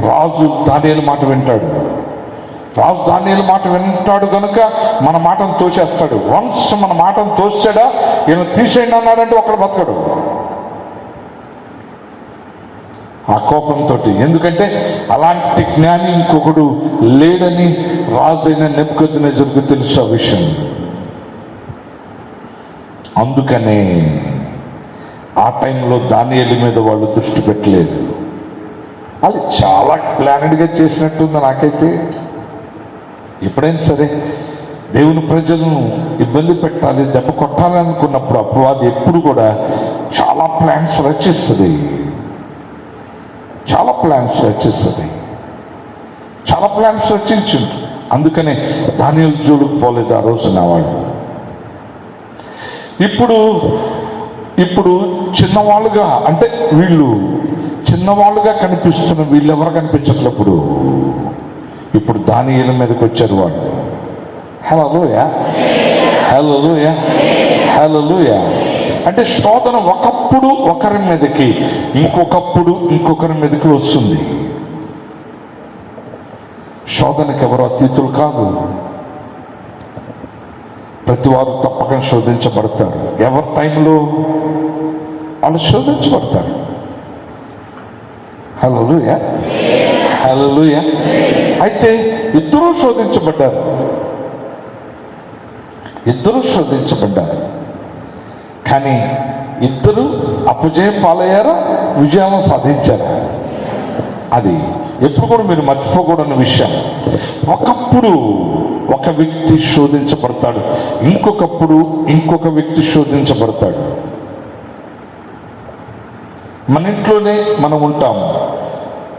S1: రాజు దానియేలు మాట వింటాడు. రాజు దానియేలు మాట వింటాడు కనుక మన మాటను తోసేస్తాడు. వన్స్ మన మాటను తోసాడా, ఈయన తీసేయండి అన్నాడంటే ఒకడు బతకడు ఆ కోపంతో. ఎందుకంటే అలాంటి జ్ఞాని ఇంకొకడు లేడని రాజైన నెబుకద్నెజరుకు తెలుసు ఆ విషయం. అందుకనే ఆ టైంలో దానియేలు మీద వాళ్ళు దృష్టి పెట్టలేదు. వాళ్ళు చాలా ప్లానెడ్గా చేసినట్టుంది నాకైతే. ఎప్పుడైనా సరే దేవుని ప్రజలను ఇబ్బంది పెట్టాలి, దెబ్బ కొట్టాలి అనుకున్నప్పుడు అపవాది ఎప్పుడు కూడా చాలా ప్లాన్స్ రచిస్తుంది, చాలా ప్లాన్స్ రచించింది. అందుకనే దానియేలు జోలికి పోలేదు ఆ రోజున వాళ్ళు. ఇప్పుడు చిన్నవాళ్ళుగా అంటే వీళ్ళు చిన్నవాళ్ళుగా కనిపిస్తున్న వీళ్ళు ఎవరు కనిపించట్లప్పుడు ఇప్పుడు దానియేలు మీదకి వచ్చారు వాళ్ళు. హల్లెలూయా, హల్లెలూయా, హల్లెలూయా. అంటే శోధన ఒకప్పుడు ఒకరి మీదకి, ఇంకొకప్పుడు ఇంకొకరి మీదకి వస్తుంది. శోధనకి ఎవరు అతీతులు కాదు. ప్రతి వారు తప్పక శోధించబడతారు. ఎవరి టైంలో వాళ్ళు శోధించబడతారు. హల్లెలూయా, హల్లెలూయా. అయితే ఇద్దరూ శోధించబడ్డారు. కానీ ఇద్దరు అపజయం పాలయ్యారా, విజయం సాధించారా? అది ఎప్పుడు కూడా మీరు మర్చిపోకూడని విషయం. ఒకప్పుడు ఒక వ్యక్తి శోధించబడతాడు, ఇంకొకప్పుడు ఇంకొక వ్యక్తి శోధించబడతాడు. మన ఇంట్లోనే మనం ఉంటాము.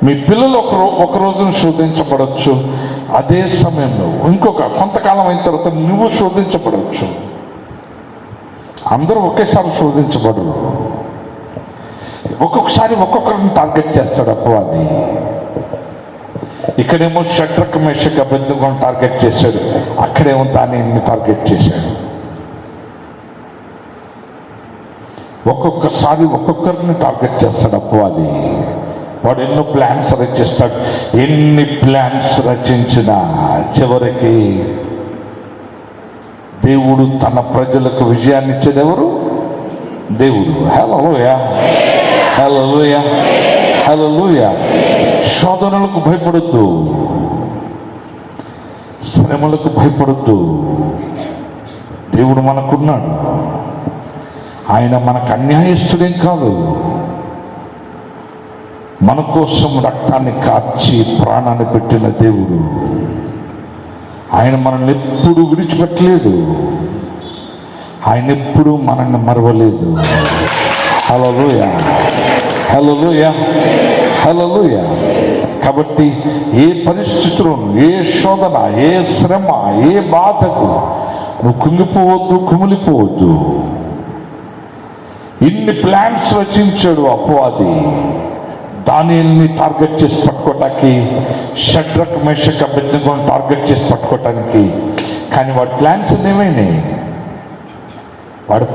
S1: మీ పిల్లలు ఒక రోజున శోధించబడవచ్చు, అదే సమయంలో కొంతకాలం అయిన తర్వాత నువ్వు శోధించబడవచ్చు. అందరూ ఒకేసారి శోధించబడరు. ఒక్కొక్కసారి ఒక్కొక్కరిని టార్గెట్ చేస్తాడు అపవాది. ఇక్కడేమో షడ్రక్ మేషక్ అబేద్నెగోను టార్గెట్ చేశాడు, అక్కడేమో దానిని టార్గెట్ చేశాడు. ఒక్కొక్కసారి ఒక్కొక్కరిని టార్గెట్ చేస్తాడు అపవాది. వాడు ఎన్నో ప్లాన్స్ రచిస్తాడు. ఎన్ని ప్లాన్స్ రచించినా చివరికి దేవుడు తన ప్రజలకు విజయాన్ని ఇచ్చేది ఎవరు? దేవుడు. హల్లెలూయా, హల్లెలూయా, హల్లెలూయా. శోధనలకు భయపడొద్దు, శ్రమలకు భయపడొద్దు. దేవుడు మనకున్నాడు. ఆయన మనకు అన్యాయస్తుడేం కాదు. మన కోసం రక్తాన్ని కార్చి ప్రాణాన్ని పెట్టిన దేవుడు. ఆయన మనల్ని ఎప్పుడు విడిచిపెట్టలేదు. ఆయన ఎప్పుడు మనల్ని మరవలేదు. హల్లెలూయా, హల్లెలూయా, హల్లెలూయా. కాబట్టి ఏ పరిస్థితులను, ఏ శోధన, ఏ శ్రమ, ఏ బాధకు నువ్వు కుంగిపోవద్దు, కుమిలిపోవద్దు. ఇన్ని ప్లాన్స్ రచించాడు అపవాది దానియేలుని టార్గెట్ చేసి పట్టుకోవటానికి, షడ్రక్ మేషక్ అబేద్నెగోను టార్గెట్ చేసి పట్టుకోవటానికి. కానీ వాడి ప్లాన్స్ అన్నీ ఏమైనాయి? వాడి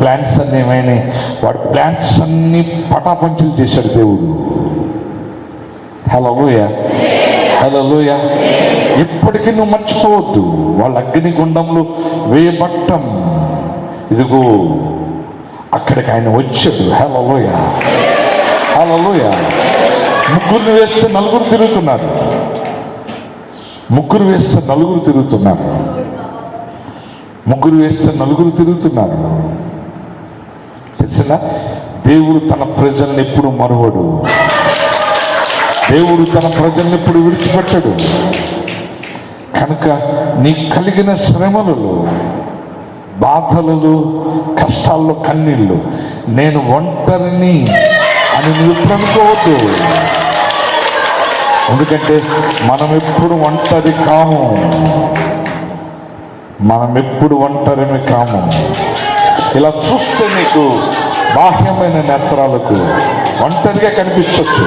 S1: ప్లాన్స్ అన్నీ పటాపంచలు చేశాడు దేవుడు. హల్లెలూయా, హల్లెలూయా. ఇప్పటికీ నువ్వు మర్చిపోవద్దు, వాళ్ళ అగ్నిగుండంలో వేయబట్టం. ఇదిగో అక్కడికి ఆయన వచ్చాడు. హల్లెలూయా, హల్లెలూయా. ముగ్గురు వేస్తే నలుగురు తిరుగుతున్నారు. తెలిసిన దేవుడు తన ప్రజల్ని ఎప్పుడు మరువడు. దేవుడు తన ప్రజల్ని ఎప్పుడు విడిచిపెట్టడు. కనుక నీకు కలిగిన శ్రమలలో, బాధలలో, కష్టాల్లో, కన్నీళ్ళు, నేను ఒంటరిని అని నువ్వు ఎప్పుడు అనుకోవద్దు. ఎందుకంటే మనం ఎప్పుడు ఒంటరి కాము. ఇలా చూస్తే నీకు బాహ్యమైన నేత్రాలకు ఒంటరిగా కనిపించవచ్చు.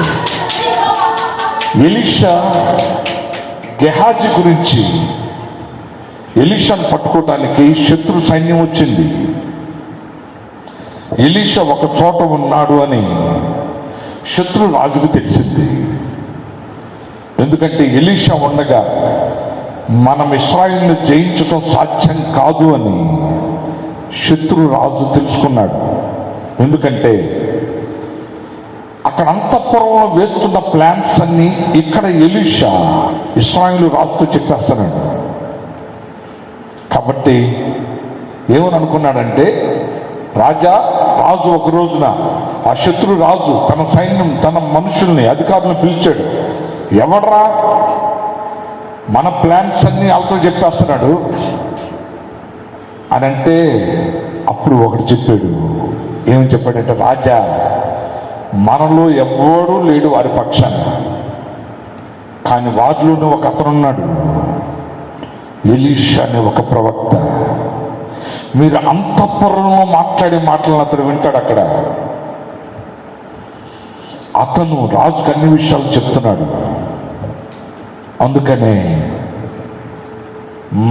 S1: ఎలీషా గెహాజీ గురించి, ఎలీషాను పట్టుకోవటానికి శత్రు సైన్యం వచ్చింది. ఎలీషా ఒక చోట ఉన్నాడు అని శత్రు రాజుకు తెలిసింది. ఎందుకంటే ఎలీషా ఉండగా మనం ఇశ్రాయేలును జయించడం సాధ్యం కాదు అని శత్రు రాజు తెలుసుకున్నాడు. ఎందుకంటే అక్కడ అంతఃపురంలో వేస్తున్న ప్లాన్స్ అన్ని ఇక్కడ ఎలీషా ఇశ్రాయేలు రాజుతో చెప్పేస్తున్నాడు. కాబట్టి ఏమని అనుకున్నాడంటే, రాజు ఒక రోజున ఆ శత్రు రాజు తన సైన్యం, తన మనుషుల్ని, అధికారులను పిలిచాడు. ఎవడ్రా మన ప్లాన్స్ అన్ని వాళ్ళతో చెప్పేస్తున్నాడు అని అంటే, అప్పుడు ఒకటి చెప్పాడు. ఏమని చెప్పాడంటే, రాజా, మనలో ఎవ్వడూ లేడు వారి పక్షాన, కానీ వారిలోనే ఒక అతను ఉన్నాడు, ఎలీషా అనే ఒక ప్రవక్త. మీరు అంతఃపురంలో మాట్లాడే మాటలను అతను వింటాడు. అక్కడ అతను రాజుకు అన్ని విషయాలు చెప్తున్నాడు. అందుకనే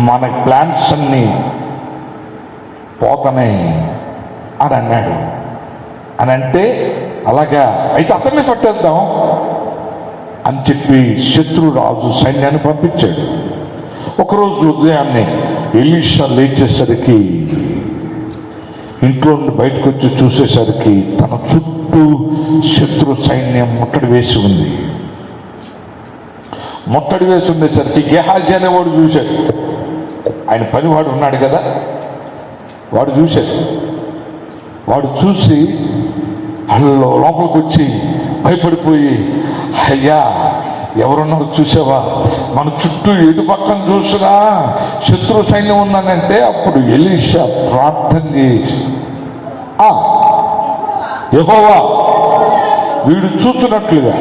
S1: మన ప్లాన్స్ అన్ని పోతనే అని అన్నాడు. అని అంటే, అలాగా అయితే అతన్ని పట్టేద్దాం అని చెప్పి శత్రురాజు సైన్యాన్ని పంపించాడు. ఒకరోజు ఉదయాన్నే ఎలీషా లేచేసరికి, ఇంట్లో నుండి బయటకు వచ్చి చూసేసరికి తన చుట్టూ శత్రు సైన్యం ముట్టడి వేసి ఉంది. ముట్టడి వేసి ఉండేసరికి గెహాజీ అనేవాడు చూశాడు. ఆయన పనివాడు ఉన్నాడు కదా, వాడు చూశాడు. వాడు చూసి లోపలికి వచ్చి భయపడిపోయి, అయ్యా ఎవరున్నారు చూసావా, మన చుట్టూ ఎటు పక్కన చూసినా శత్రు సైన్యం ఉందనంటే, అప్పుడు ఎలీషా ప్రార్థన చేసి, యెహోవా వీడు చూస్తున్నట్లుగా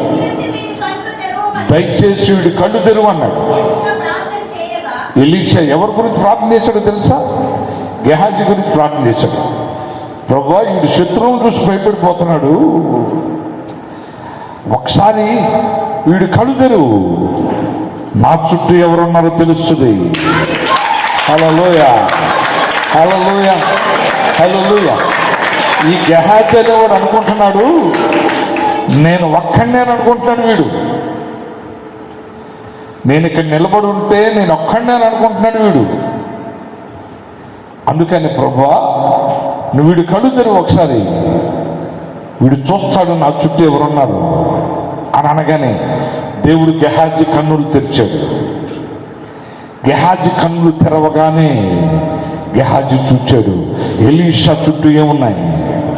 S1: దయచేసి వీడి కళ్ళు తెరువు అన్నాడు. ఎలీషా ఎవరి గురించి ప్రార్థన చేశాడో తెలుసా? గెహాజీ గురించి ప్రార్థన చేశాడు. ప్రభువా వీడు శత్రువులు చూసి భయపడిపోతున్నాడు, ఒకసారి వీడి కళ్ళు తెరువు, నా చుట్టూ ఎవరున్నారో తెలుస్తుంది. హల్లెలూయా, హల్లెలూయా, హల్లెలూయా. ఈ గెహాజీ అనేవాడు అనుకుంటున్నాడు, నేను ఒక్కడినే అనుకుంటున్నాడు వీడు, నేను ఇక్కడ నిలబడి ఉంటే నేను ఒక్కడినే అనుకుంటున్నాడు వీడు. అందుకని ప్రభువా నువ్వు వీడు కళ్ళు తెరువు, ఒకసారి వీడు చూస్తాడు నా చుట్టూ ఎవరున్నారు అని అనగానే దేవుడు గెహాజీ కన్నులు తెరిచాడు. గెహాజీ కన్నులు తెరవగానే గెహాజీ చూచాడు, ఎలీషా చుట్టూ ఏమున్నాయి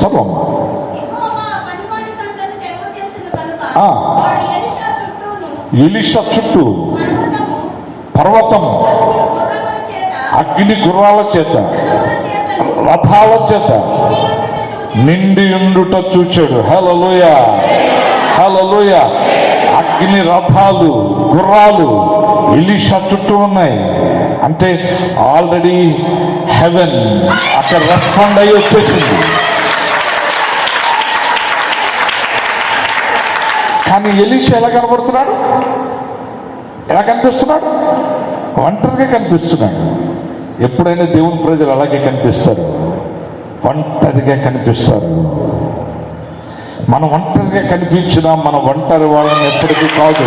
S1: చదవమ్మా. ఎలీషా చుట్టూ పర్వతం, అగ్ని గుర్రాల చేత, రథాల చేత నిండి ఉండుట చూచాడు. హల్లెలూయా, హల్లెలూయా. అగ్ని రథాలు, గుర్రాలు ఎలీషా చుట్టూ ఉన్నాయి. అంటే ఆల్రెడీ హెవెన్ అక్కడ రెస్పాండ్ అయ్యి వచ్చేసింది. కానీ ఎలీషా ఎలా కనబడుతున్నాడు, ఎలా కనిపిస్తున్నాడు? ఒంటరిగా కనిపిస్తున్నాడు. ఎప్పుడైనా దేవుని ప్రజలు అలాగే కనిపిస్తారు, ఒంటరిగా కనిపిస్తారు. మనం ఒంటరిగా కనిపించినా మన ఒంటరి వాళ్ళని ఎప్పటికీ కాదు.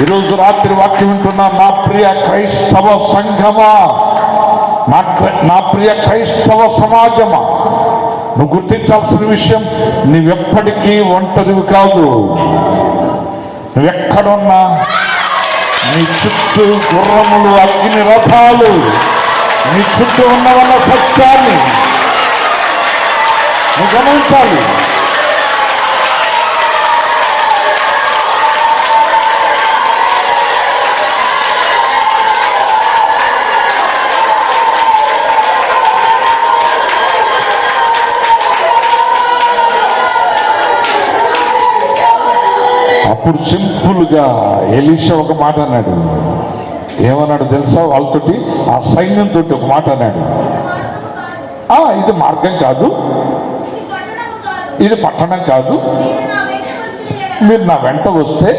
S1: ఈరోజు రాత్రి వాక్యం వింటున్నా నా ప్రియ క్రైస్తవ సంఘమా, నా ప్రియ క్రైస్తవ సమాజమా, నువ్వు గుర్తించాల్సిన విషయం, నువ్వెప్పటికీ ఒంటరివి కాదు. నువ్వెక్కడున్నా నీ చుట్టూ గుర్రములు, అగ్ని రథాలు నీ చుట్టూ ఉన్నవన్న సత్యాన్ని నువ్వు గమనించాలి. అప్పుడు సింపుల్గా ఎలీషా ఒక మాట అన్నాడు. ఏమన్నాడు తెలుసా? వాళ్ళతోటి, ఆ సైన్యంతో ఒక మాట అన్నాడు, ఇది మార్గం కాదు, ఇది పట్టణం కాదు, మీరు నా వెంట వస్తే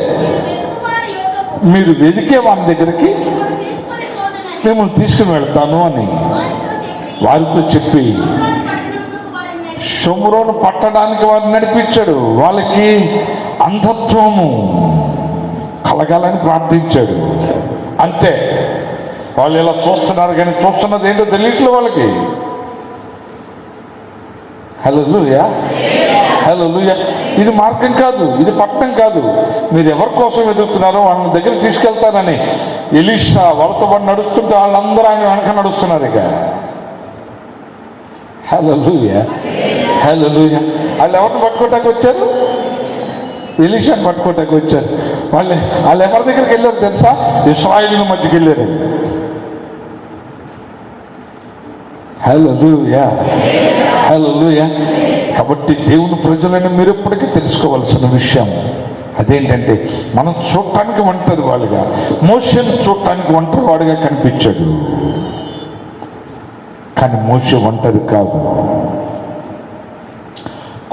S1: మీరు వెదికే వారి దగ్గరికి మిమ్మల్ని తీసుకుని వెళ్తాను అని వారితో చెప్పి షోమ్రోను పట్టడానికి వారిని నడిపించాడు. వాళ్ళకి అంధత్వము కలగాలని ప్రార్థించాడు. అంతే, వాళ్ళు ఇలా చూస్తున్నారు కానీ చూస్తున్నది ఏంటో తెలియట్లే వాళ్ళకి. హల్లెలూయా, హల్లెలూయా. ఇది మార్గం కాదు, ఇది పట్టణం కాదు, మీరు ఎవరి కోసం వెతుకుతున్నారో వాళ్ళ దగ్గర తీసుకెళ్తానని ఎలీషా వాళ్ళతో పాటు నడుస్తుంటే వాళ్ళందరూ ఆయన వెనక నడుస్తున్నారు. ఇక హల్లెలూయా, హల్లెలూయా. వాళ్ళు ఎవరిని పట్టుకోవటానికి వచ్చారు? ఎలీషాని పట్టుకోవటానికి వచ్చారు. వాళ్ళు ఎవరి దగ్గరికి వెళ్ళారు తెలుసా? ఇశ్రాయేలీయుల మధ్యకి వెళ్ళారు. హల్లెలూయా, హల్లెలూయా. కాబట్టి దేవుని ప్రజలను మీరు ఎప్పటికీ తెలుసుకోవాల్సిన విషయం అదేంటంటే, మనం చూడటానికి ఒంటరి వాడుగా, మోషేను చూడటానికి ఒంటరి వాడుగా కనిపించాడు. కానీ మోషే ఒంటరి కాదు.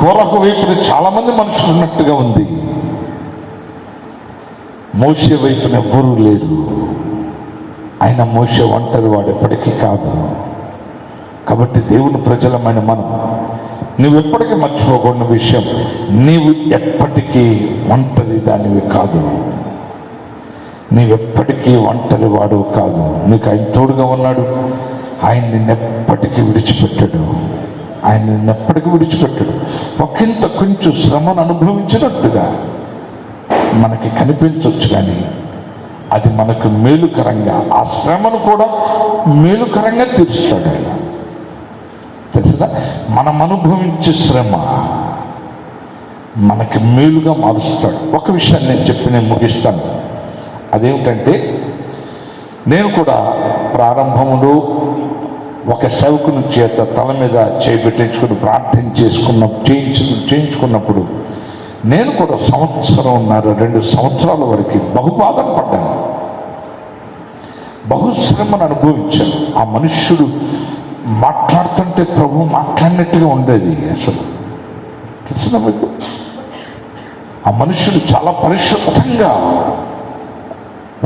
S1: కోరహు వైపున చాలా మంది మనుషులు ఉన్నట్టుగా ఉంది, మోషే వైపున ఎవ్వరూ లేరు. ఆయన మోషే ఒంటరి వాడు ఎప్పటికీ కాదు. కాబట్టి దేవుని ప్రజలమైన మనం నువ్వు ఎప్పటికీ మర్చిపోకూడని విషయం, నీవు ఎప్పటికీ ఒంటరి దానివి కాదు. నీవెప్పటికీ ఒంటరి వాడు కాదు. నీకు ఆయన తోడుగా ఉన్నాడు. ఆయన నిన్నెప్పటికీ విడిచిపెట్టాడు. ఆయన నిన్నెప్పటికీ విడిచిపెట్టాడు. ఒకంత కొంచెం శ్రమను అనుభవించినట్టుగా మనకి కనిపించవచ్చు, కానీ అది మనకు మేలుకరంగా, ఆ శ్రమను కూడా మేలుకరంగా తీరుస్తాడు ఆయన. తెలుసుదా? మనం అనుభవించే శ్రమ మనకి మేలుగా మారుస్తాడు. ఒక విషయాన్ని నేను చెప్పి నేను ముగిస్తాను. అదేమిటంటే, నేను కూడా ప్రారంభంలో ఒక సేవకుని చేత తల మీద చేపెట్టించుకుని ప్రార్థన చేయించుకున్నప్పుడు నేను కూడా 1.5 సంవత్సరాల వరకు బహుబాధన పడ్డాను, బహుశ్రమను అనుభవించాను. ఆ మనుష్యుడు మాట్లాడుతుంటే ప్రభు మాట్లాడినట్టుగా ఉండేది. అసలు తెలిసిన మీకు, ఆ మనుష్యుడు చాలా పరిశుద్ధంగా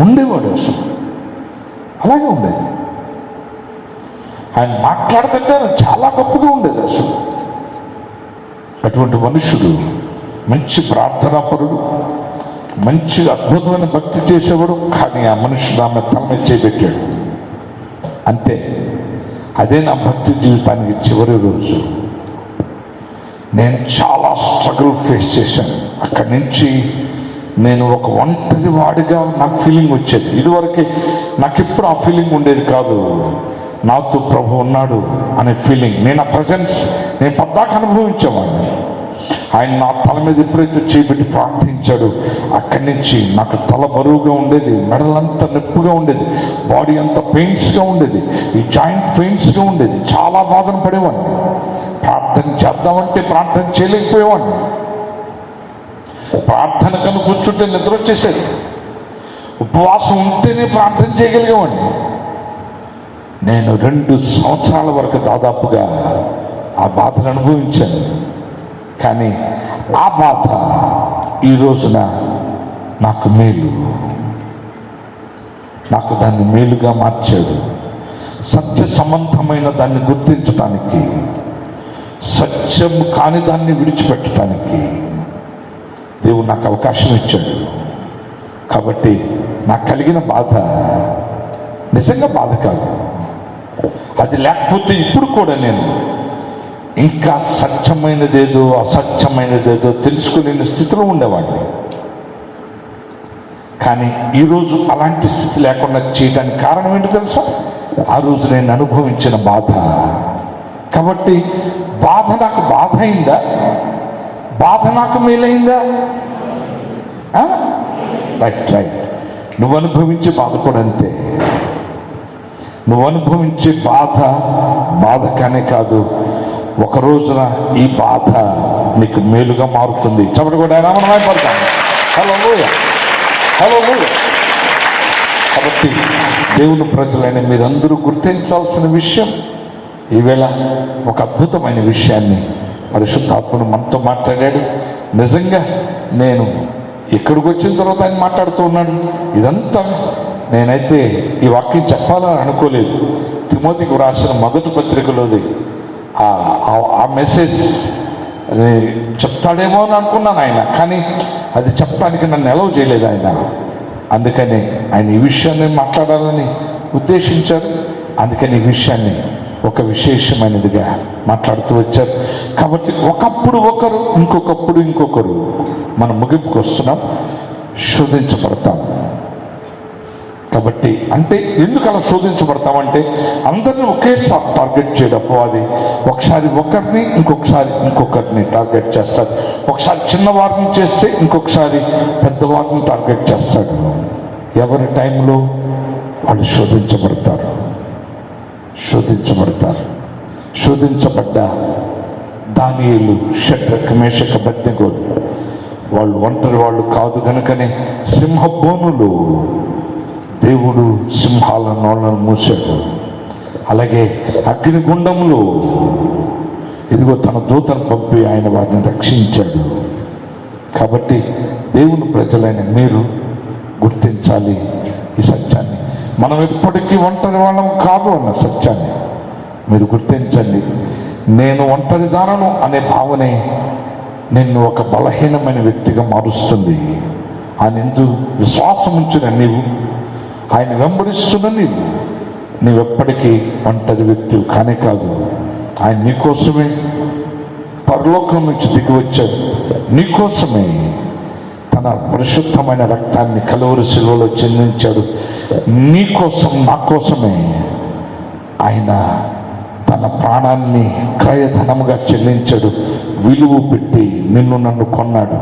S1: ఉండేవాడు. అసలు అలాగే ఉండేది. ఆయన మాట్లాడుతుంటే చాలా గొప్పగా ఉండేది. అసలు అటువంటి మనుష్యుడు మంచి ప్రార్థనాపరుడు, మంచి అద్భుతమైన భక్తి చేసేవాడు. కానీ ఆ మనుషుడు ఆమె తల మీద చేపెట్టాడు అంతే. అదే నా భక్తి జీవితానికి చివరి రోజు. నేను చాలా స్ట్రగుల్ ఫేస్ చేశాను. అక్కడి నుంచి నేను ఒక ఒంటరి వాడిగా నాకు ఫీలింగ్ వచ్చేది. ఇదివరకు నాకు ఎప్పుడు ఆ ఫీలింగ్ ఉండేది కాదు. నాతో ప్రభు ఉన్నాడు అనే ఫీలింగ్, నేను ఆ ప్రజెన్స్ నేను పద్దాక అనుభవించేవాడిని. ఆయన నా తల మీద ఎప్పుడైతే చేపెట్టి ప్రార్థించాడు, అక్కడి నుంచి నాకు తల బరువుగా ఉండేది, మెడలంతా నొప్పిగా ఉండేది, బాడీ అంతా పెయిన్స్గా ఉండేది, ఈ జాయింట్ పెయిన్స్గా ఉండేది. చాలా బాధను పడేవాడిని. ప్రార్థన చేద్దామంటే ప్రార్థన చేయలేకపోయేవాడిని. ప్రార్థన కను కూర్చుంటే నిద్ర వచ్చేసేది. ఉపవాసం ఉంటేనే ప్రార్థన చేయగలిగేవాడిని. నేను 2 సంవత్సరాల వరకు దాదాపుగా ఆ బాధను అనుభవించాను. కానీ ఆ బాధ ఈ రోజున నాకు మేలు, నాకు దాన్ని మేలుగా మార్చాడు. సత్య సంబంధమైన దాన్ని గుర్తించడానికి, సత్యం కాని దాన్ని విడిచిపెట్టడానికి దేవుడు నాకు అవకాశం ఇచ్చాడు. కాబట్టి నాకు కలిగిన బాధ నిజంగా బాధ కాదు. అది లేకపోతే ఇప్పుడు కూడా నేను ఇంకా సత్యమైనదేదో అసత్యమైనదేదో తెలుసుకునే స్థితిలో ఉండేవాడిని. కానీ ఈరోజు అలాంటి స్థితి లేకుండా చేయడానికి కారణం ఏంటో తెలుసా? ఆ రోజు నేను అనుభవించిన బాధ. కాబట్టి బాధ నాకు బాధ అయిందా? బాధ నాకు మేలైందా? రైట్. నువ్వు అనుభవించే బాధ కూడా అంతే. నువ్వు అనుభవించే బాధ కానే కాదు, ఒక రోజున ఈ బాధ నీకు మేలుగా మారుతుంది. చెప్పండి కూడా మనం భయపడతాం. హల్లెలూయా. కాబట్టి దేవుని ప్రజలైన మీరందరూ గుర్తించాల్సిన విషయం, ఈవేళ ఒక అద్భుతమైన విషయాన్ని పరిశుద్ధాత్ముడు మనతో మాట్లాడాడు. నిజంగా నేను ఇక్కడికి వచ్చిన తర్వాత ఆయన మాట్లాడుతూ ఉన్నాడు. ఇదంతా నేనైతే ఈ వాక్యం చెప్పాలని అనుకోలేదు. తిమోతికి రాసిన మొదటి పత్రికలోది ఆ మెసేజ్ చెప్తాడేమో అని అనుకున్నాను ఆయన, కానీ అది చెప్పడానికి నన్ను ఎలవ్ చేయలేదు ఆయన. అందుకని ఆయన ఈ విషయాన్ని మాట్లాడాలని ఉద్దేశించారు. అందుకని ఈ విషయాన్ని ఒక విశేషమైనదిగా మాట్లాడుతూ వచ్చారు. కాబట్టి ఒకప్పుడు ఒకరు, ఇంకొకరు మనం ముగింపుకు వస్తున్నాం, శోధించబడతాం. కాబట్టి అంటే ఎందుకు అలా శోధించబడతామంటే, అందరిని ఒకేసారి టార్గెట్ చేయడం అది. ఒకసారి ఒకరిని, ఇంకొకరిని టార్గెట్ చేస్తాడు. ఒకసారి చిన్నవారిని చేస్తే ఇంకొకసారి పెద్దవారిని టార్గెట్ చేస్తాడు. ఎవరి టైంలో వాళ్ళు శోధించబడతారు. శోధించబడ్డ దానియేలు, షడ్రక్, మేషక్, అబేద్నెగోలు వాళ్ళు ఒంటరి వాళ్ళు కాదు కనుకనే సింహబోనులు దేవుడు సింహాల నోళ్ళను మూసాడు. అలాగే అగ్నిగుండంలో ఇదిగో తన దూతను పంపి ఆయన వారిని రక్షించాడు. కాబట్టి దేవుని ప్రజలైన మీరు గుర్తించాలి ఈ సత్యాన్ని. మనం ఎప్పటికీ ఒంటరి వాళ్ళం కాదు అన్న సత్యాన్ని మీరు గుర్తించండి. నేను ఒంటరిదానను అనే భావనే నిన్ను ఒక బలహీనమైన వ్యక్తిగా మారుస్తుంది. ఆయన ఎందు విశ్వాసం ఉంచిన నీవు, ఆయన వెంబడిస్తున్న నీవెప్పటికీ ఒంటరి వ్యక్తి కానే కాదు. ఆయన నీకోసమే పరలోకం నుంచి దిగి వచ్చాడు. నీకోసమే తన పరిశుద్ధమైన రక్తాన్ని కలువరి శిలువలో చెందించాడు. నీకోసం, నా కోసమే ఆయన తన ప్రాణాన్ని క్రయధనముగా చెల్లించాడు. విలువ పెట్టి నిన్ను నన్ను కొన్నాడు.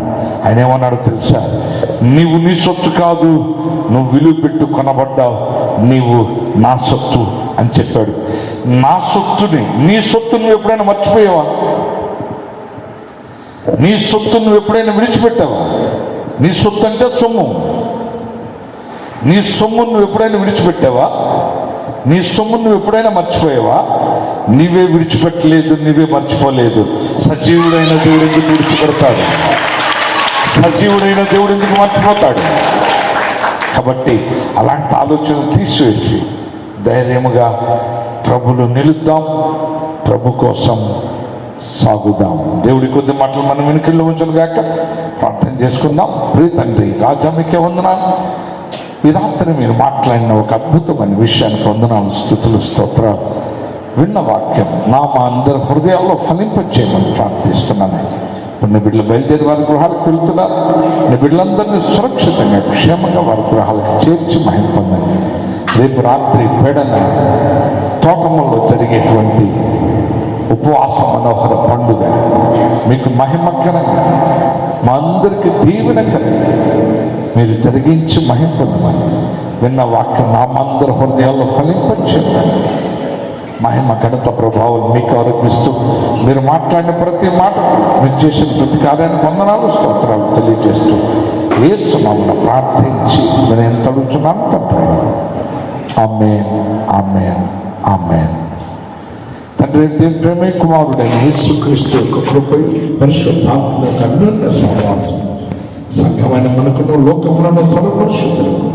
S1: ఆయన ఏమన్నాడు తెలుసా? నీవు నీ సొత్తు కాదు, నువ్వు విలువ పెట్టి కొనబడ్డావు, నీవు నా సొత్తు అని చెప్పాడు. నా సొత్తుని, నీ సొత్తు నువ్వు ఎప్పుడైనా మర్చిపోయావా? నీ సొత్తు నువ్వు ఎప్పుడైనా విడిచిపెట్టావా? నీ సొత్తు అంటే సొమ్ము. నీ సొమ్ము నువ్వు ఎప్పుడైనా విడిచిపెట్టావా? నీ సొమ్ము నువ్వు ఎప్పుడైనా మర్చిపోయావా? నీవే విడిచిపెట్టలేదు, నీవే మర్చిపోలేదు. సజీవుడైన దేవుడు ఎందుకు విడిచిపెడతాడు? సజీవుడైన దేవుడు ఎందుకు మర్చిపోతాడు? కాబట్టి అలాంటి ఆలోచన తీసివేసి ధైర్యముగా ప్రభులు నిలుద్దాం, ప్రభు కోసం సాగుదాం. దేవుడి కొద్ది మాటలు మనం వెనుకల్లో ఉంచను గాక. ప్రార్థన చేసుకుందాం. ప్రియ తండ్రి రాజా, మీకే వందనాలు. ఈ రాత్రి మీరు మాట్లాడిన ఒక అద్భుతమైన విషయానికి వందనాలు, స్తుతులు, స్తోత్రాలు. విన్న వాక్యం మా అందరి హృదయాల్లో ఫలింపచేయమని ప్రార్థిస్తున్నాను. కొన్ని బిడ్డలు బయలుదేరి వారి గృహాలకు వెళ్తున్నారు. నీ బిడ్డలందరినీ సురక్షితంగా, క్షేమంగా వారి గృహాలకు చేర్చి మహిమ పొందండి. రేపు రాత్రి పేడన తోటములో జరిగేటువంటి ఉపవాస మనోహర పండుగ మీకు మహిమకరంగా, మా అందరికీ దీవెనకరంగా మీరు జరిగించి మహిమ పొందమని విన్న వాక్యం మా అందరి హృదయాల్లో ఫలింపచేయండి. మహిమ, ఘనత, ప్రభావం మీకు ఆరోపిస్తూ మీరు మాట్లాడిన ప్రతి మాట, మీరు చేసిన ప్రతి కార్యానికి వందనాలు, స్తోత్రాలు తెలియజేస్తూ యేసు నామమున ప్రార్థించి నేను ఎంత అడుగుతున్నాను తండ్రి. ఆమేన్, ఆమేన్, ఆమేన్. తండ్రి ప్రేమ కుమారుడైన యేసుక్రీస్తు యొక్క కృపై, పరిశుద్ధాత్మ యొక్క అన్యోన్య సహవాసం, సంఘమైన మనకును లోకములను సర్వపరిశుద్ధులకు